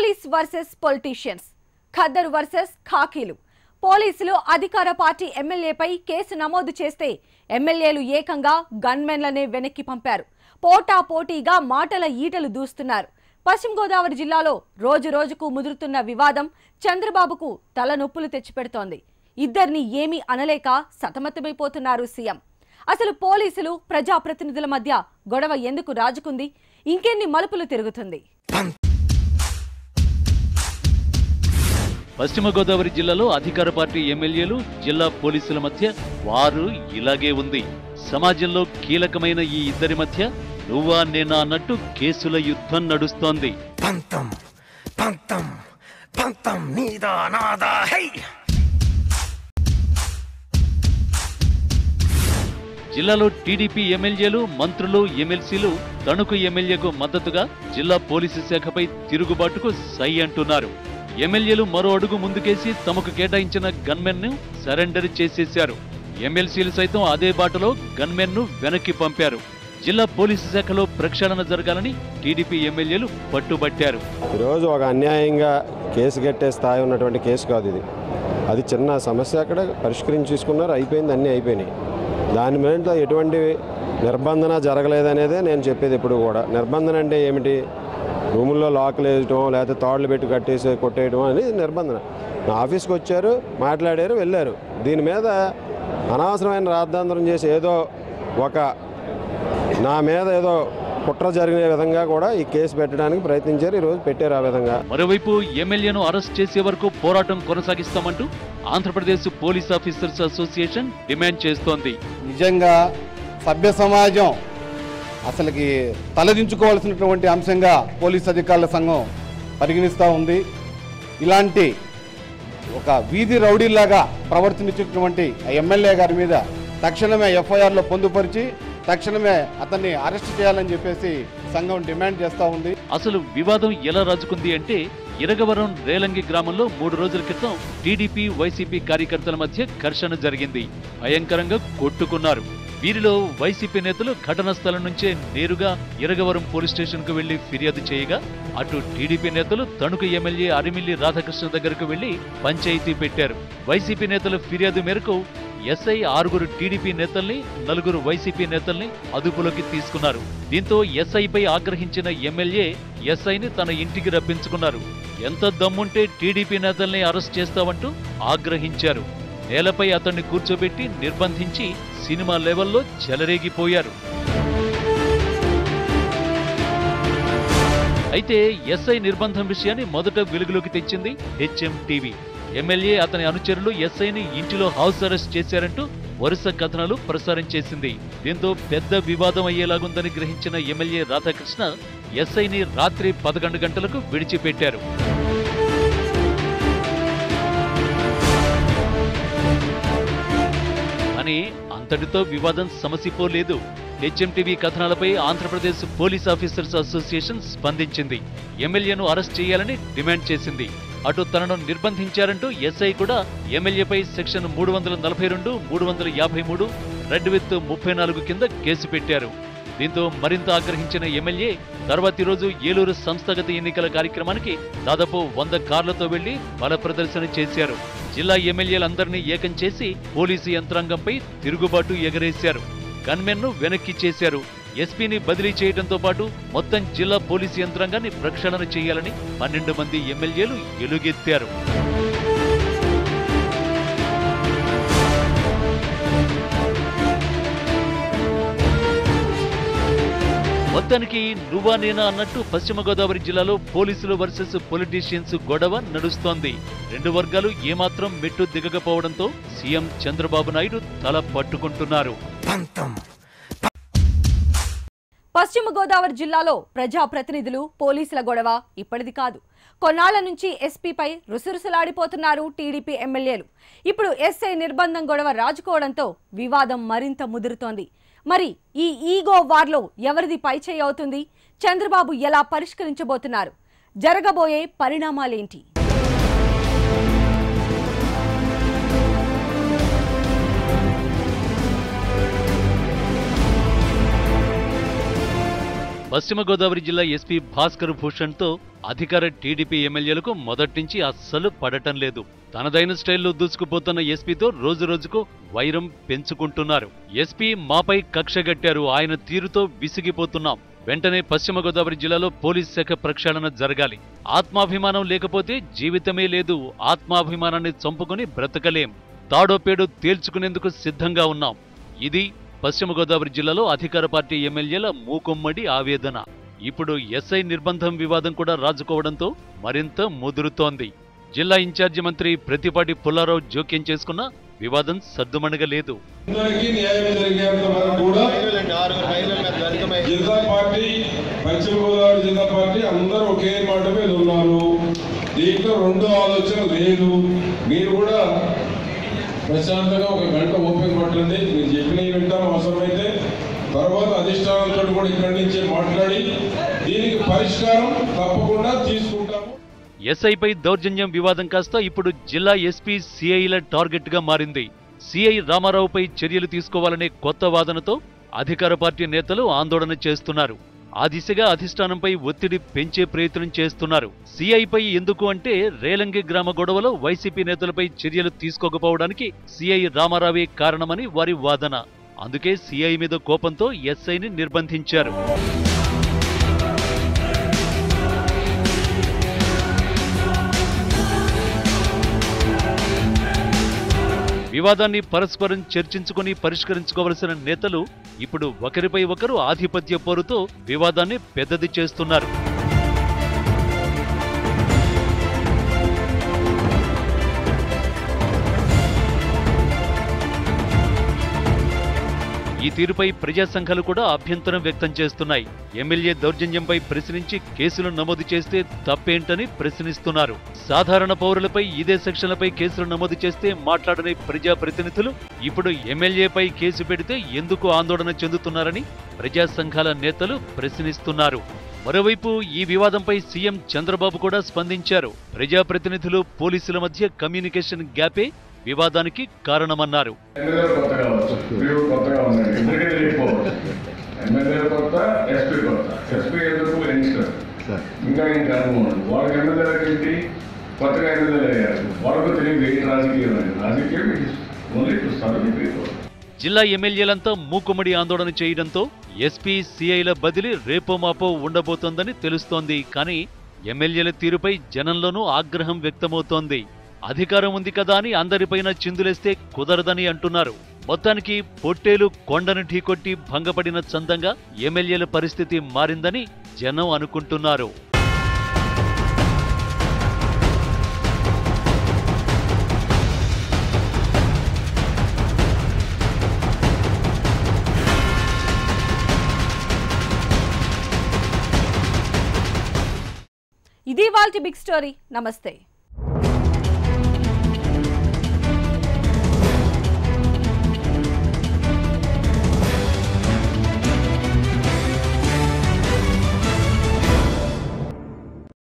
Police versus politicians, ఖద్దరు versus ఖాకీలు. పోలీసులు అధికార పార్టీ ఎమ్మెల్యేపై కేసు నమోదు చేస్తే ఎమ్మెల్యేలు ఏకంగా గన్మెన్లనే వెనక్కి పంపారు. పోటాపోటీగా మాటల ఈటలు దూస్తున్నారు. పశ్చిమ గోదావరి జిల్లాలో రోజు రోజుకు ముదురుతున్న వివాదం చంద్రబాబుకు తలనొప్పులు తెచ్చిపెడుతోంది. ఇద్దరిని ఏమీ అనలేక సతమతమైపోతున్నారు సీఎం. అసలు పోలీసులు ప్రజాప్రతినిధుల మధ్య గొడవ ఎందుకు రాజుకుంది? ఇంకెన్ని మలుపులు తిరుగుతుంది? పశ్చిమ గోదావరి జిల్లాలో అధికార పార్టీ ఎమ్మెల్యేలు, జిల్లా పోలీసుల మధ్య వారు ఇలాగే ఉంది. సమాజంలో కీలకమైన ఈ ఇద్దరి మధ్య నువ్వా నేనా అన్నట్టు కేసుల యుద్ధం నడుస్తోంది. జిల్లాలో టీడీపీ ఎమ్మెల్యేలు, మంత్రులు, ఎమ్మెల్సీలు తణుకు ఎమ్మెల్యేకు మద్దతుగా జిల్లా పోలీసు శాఖపై తిరుగుబాటుకు సై అంటున్నారు. ఎమ్మెల్యేలు మరో అడుగు ముందుకేసి తమకు కేటాయించిన గన్మెన్ ను సరెండర్ చేసేశారు. ఎమ్మెల్సీలు సైతం అదే బాటలో గన్మెన్ ను వెనక్కి పంపారు. జిల్లా పోలీసు శాఖలో ప్రక్షాళన జరగాలని టీడీపీ ఎమ్మెల్యేలు పట్టుబట్టారు. ఈరోజు ఒక అన్యాయంగా కేసు కట్టే స్థాయి ఉన్నటువంటి కేసు కాదు ఇది. అది చిన్న సమస్య, అక్కడ పరిష్కరించి తీసుకున్నారు, అయిపోయింది, అన్నీ అయిపోయినాయి. దాని మీద ఎటువంటి నిర్బంధన జరగలేదనేదే నేను చెప్పేది. ఇప్పుడు కూడా నిర్బంధన అంటే ఏమిటి? రూముల్లో లాక్లు వేయటం, లేకపోతే తాళ్లు పెట్టి కట్టేసి కొట్టేయడం అనేది నిర్బంధన. నా ఆఫీస్కి వచ్చారు, మాట్లాడారు, వెళ్ళారు. దీని మీద అనవసరమైన రాద్ధాంతరం చేసి ఏదో ఒక నా మీద ఏదో కుట్ర జరిగిన విధంగా కూడా ఈ కేసు పెట్టడానికి ప్రయత్నించారు. ఈరోజు పెట్టారు ఆ విధంగా. మరోవైపు ఎమ్మెల్యేను అరెస్ట్ చేసే వరకు పోరాటం కొనసాగిస్తామంటూ Andhra Pradesh police officers association demand చేస్తోంది. నిజంగా సభ్య సమాజం అసలుకి తలదించుకోవాల్సినటువంటి అంశంగా పోలీస్ అధికారుల సంఘం పరిగణిస్తూ ఉంది. ఇలాంటి ఒక వీధి రౌడీలాగా ప్రవర్తించినటువంటి ఎమ్మెల్యే గారి మీద తక్షణమే ఎఫ్ఐఆర్లో పొందుపరిచి తక్షణమే అతన్ని అరెస్ట్ చేయాలని చెప్పేసి సంఘం డిమాండ్ చేస్తూ ఉంది. అసలు వివాదం ఎలా రాజుకుంది అంటే, ఇరగవరం రేలంగి గ్రామంలో 3 రోజుల క్రితం టీడీపీ, వైసీపీ కార్యకర్తల మధ్య ఘర్షణ జరిగింది. భయంకరంగా కొట్టుకున్నారు. వీరిలో వైసీపీ నేతలు ఘటనా స్థలం నుంచే నేరుగా ఇరగవరం పోలీస్ స్టేషన్ కు వెళ్లి ఫిర్యాదు చేయగా, అటు టీడీపీ నేతలు తణుకు ఎమ్మెల్యే అరిమిల్లి రాధాకృష్ణ దగ్గరకు వెళ్లి పంచాయతీ పెట్టారు. వైసీపీ నేతల ఫిర్యాదు మేరకు ఎస్ఐ 6 టీడీపీ నేతల్ని, 4 వైసీపీ నేతల్ని అదుపులోకి తీసుకున్నారు. దీంతో ఎస్ఐపై ఆగ్రహించిన ఎమ్మెల్యే ఎస్ఐని తన ఇంటికి రప్పించుకున్నారు. ఎంత దమ్ముంటే టీడీపీ నేతల్ని అరెస్ట్ చేస్తావంటూ ఆగ్రహించారు. నేలపై అతన్ని కూర్చోబెట్టి నిర్బంధించి సినిమా లెవెల్లో చెలరేగిపోయారు. అయితే ఎస్ఐ నిర్బంధం విషయాన్ని మొదట వెలుగులోకి తెచ్చింది హెచ్ఎం టీవీ. ఎమ్మెల్యే, అతని అనుచరులు ఎస్ఐని ఇంటిలో హౌస్ అరెస్ట్ చేశారంటూ వరుస కథనాలు ప్రసారం చేసింది. దీంతో పెద్ద వివాదం అయ్యేలాగుందని గ్రహించిన ఎమ్మెల్యే రాధాకృష్ణ ఎస్ఐని రాత్రి 11 గంటలకు విడిచిపెట్టారు. కానీ అంతటితో వివాదం సమసిపోలేదు. హెచ్ఎంటీవీ కథనాలపై ఆంధ్రప్రదేశ్ పోలీస్ ఆఫీసర్స్ అసోసియేషన్ స్పందించింది. ఎమ్మెల్యేను అరెస్ట్ చేయాలని డిమాండ్ చేసింది. అటు తనను నిర్బంధించారంటూ ఎస్ఐ కూడా ఎమ్మెల్యేపై సెక్షన్ 342, 353, రెడ్ విత్ 34 కింద కేసు పెట్టారు. దీంతో మరింత ఆగ్రహించిన ఎమ్మెల్యే తర్వాతి రోజు ఏలూరు సంస్థాగత ఎన్నికల కార్యక్రమానికి దాదాపు 100 కార్లతో వెళ్లి బల ప్రదర్శన చేశారు. జిల్లా ఎమ్మెల్యేలందరినీ ఏకం చేసి పోలీసు యంత్రాంగంపై తిరుగుబాటు ఎగరేశారు. గన్మెన్ ను వెనక్కి చేశారు. ఎస్పీని బదిలీ చేయడంతో పాటు మొత్తం జిల్లా పోలీసు యంత్రాంగాన్ని ప్రక్షాళన చేయాలని 12 మంది ఎమ్మెల్యేలు ఎలుగెత్తారు. మొత్తానికి నువ్వా నేనా అన్నట్టు పశ్చిమ గోదావరి జిల్లాలో పోలీసులు వర్సెస్ పొలిటీషియన్స్ గొడవ నడుస్తోంది. 2 వర్గాలు ఏమాత్రం మెట్టు దిగకపోవడంతో సీఎం చంద్రబాబు నాయుడు తల పట్టుకుంటున్నారు. పశ్చిమ గోదావరి జిల్లాలో ప్రజాప్రతినిధులు, పోలీసుల గొడవ ఇప్పటిది కాదు. కొన్నాళ్ల నుంచి ఎస్పీపై రుసరుసలాడిపోతున్నారు టీడీపీ ఎమ్మెల్యేలు. ఇప్పుడు ఎస్ఐ నిర్బంధం గొడవ రాజుకోవడంతో వివాదం మరింత ముదురుతోంది. మరి ఈ ఈగో వార్లో ఎవరిది పైచేయి అవుతుంది? చంద్రబాబు ఎలా పరిష్కరించబోతున్నారు? జరగబోయే పరిణామాలేంటి? పశ్చిమ గోదావరి జిల్లా ఎస్పీ భాస్కర్ భూషణ్ తో అధికార టీడీపీ ఎమ్మెల్యేలకు మొదట్నుంచి అస్సలు పడటం లేదు. తనదైన స్టైల్లో దూసుకుపోతున్న ఎస్పీతో రోజురోజుకు వైరం పెంచుకుంటున్నారు. ఎస్పీ మాపై కక్షగట్టారు, ఆయన తీరుతో విసిగిపోతున్నాం. వెంటనే పశ్చిమ గోదావరి జిల్లాలో పోలీస్ శాఖ ప్రక్షాళన జరగాలి. ఆత్మాభిమానం లేకపోతే జీవితమే లేదు. ఆత్మాభిమానాన్ని చంపుకుని బ్రతకలేం. తాడోపేడో తేల్చుకునేందుకు సిద్ధంగా ఉన్నాం. ఇది పశ్చిమ గోదావరి జిల్లాలో అధికార పార్టీ ఎమ్మెల్యేల మూకుమ్మడి ఆవేదన. ఇప్పుడు ఎస్ఐ నిర్బంధం వివాదం కూడా రాజుకోవడంతో మరింత ముదురుతోంది. జిల్లా ఇన్ఛార్జి మంత్రి ప్రతిపాటి పుల్లారావు జోక్యం చేసుకున్న వివాదం సద్దుమణగలేదు. జిల్లా పార్టీ పశ్చిమ గోదావరి జిల్లా పార్టీ అందరూ ఒకే మాట మీద ఉన్నారు. దీంట్లో రెండో ఆలోచన లేదు. మీరు కూడా ప్రశాంతంగా ఒక గంట ఓపిక పట్టండి. మీరు చెప్పినవి వింటాం. అవసరమైతే తర్వాత అధిష్టానంతో కూడా ఇక్కడి నుంచే మాట్లాడి దీనికి పరిష్కారం తప్పకుండా తీసుకుంటాము. ఎస్ఐపై దౌర్జన్యం వివాదం కాస్త ఇప్పుడు జిల్లా ఎస్పీ సిఐల టార్గెట్ గా మారింది. సిఐ రామారావుపై చర్యలు తీసుకోవాలనే కొత్త వాదనతో అధికార పార్టీ నేతలు ఆందోళన చేస్తున్నారు. ఆ దిశగా అధిష్టానంపై ఒత్తిడి పెంచే ప్రయత్నం చేస్తున్నారు. సిఐపై ఎందుకు అంటే రేలంగి గ్రామ గొడవలో వైసీపీ నేతలపై చర్యలు తీసుకోకపోవడానికి సిఐ రామారావే కారణమని వారి వాదన. అందుకే సిఐ మీద కోపంతో ఎస్ఐని నిర్బంధించారు. వివాదాన్ని పరస్పరం చర్చించుకుని పరిష్కరించుకోవలసిన నేతలు ఇప్పుడు ఒకరిపై ఒకరు ఆధిపత్య పోరుతో వివాదాన్ని పెద్దది చేస్తున్నారు. ఈ తీరుపై ప్రజా సంఘాలు కూడా అభ్యంతరం వ్యక్తం చేస్తున్నాయి. ఎమ్మెల్యే దౌర్జన్యంపై ప్రశ్నించి కేసులు నమోదు చేస్తే తప్పేంటని ప్రశ్నిస్తున్నారు. సాధారణ పౌరులపై ఇదే సెక్షన్లపై కేసులు నమోదు చేస్తే మాట్లాడని ప్రజాప్రతినిధులు ఇప్పుడు ఎమ్మెల్యేపై కేసు పెడితే ఎందుకు ఆందోళన చెందుతున్నారని ప్రజా సంఘాల నేతలు ప్రశ్నిస్తున్నారు. మరోవైపు ఈ వివాదంపై సీఎం చంద్రబాబు కూడా స్పందించారు. ప్రజాప్రతినిధులు పోలీసుల మధ్య కమ్యూనికేషన్ గ్యాపే వివాదానికి కారణమన్నారు. జిల్లా ఎమ్మెల్యేలంతా మూకుమ్మడి ఆందోళన చేయడంతో ఎస్పీ సిఐల బదిలీ రేపో మాపో ఉండబోతోందని తెలుస్తోంది. కానీ ఎమ్మెల్యేల తీరుపై జనంలోనూ ఆగ్రహం వ్యక్తమవుతోంది. అధికారం ఉంది కదా అని అందరిపైన చిందులేస్తే కుదరదని అంటున్నారు. మొత్తానికి పొట్టేలు కొండను ఢీకొట్టి భంగపడిన చందంగా ఎమ్మెల్యేల పరిస్థితి మారిందని జనం అనుకుంటున్నారు. ఇది వాల్టి బిగ్ స్టోరీ. నమస్తే.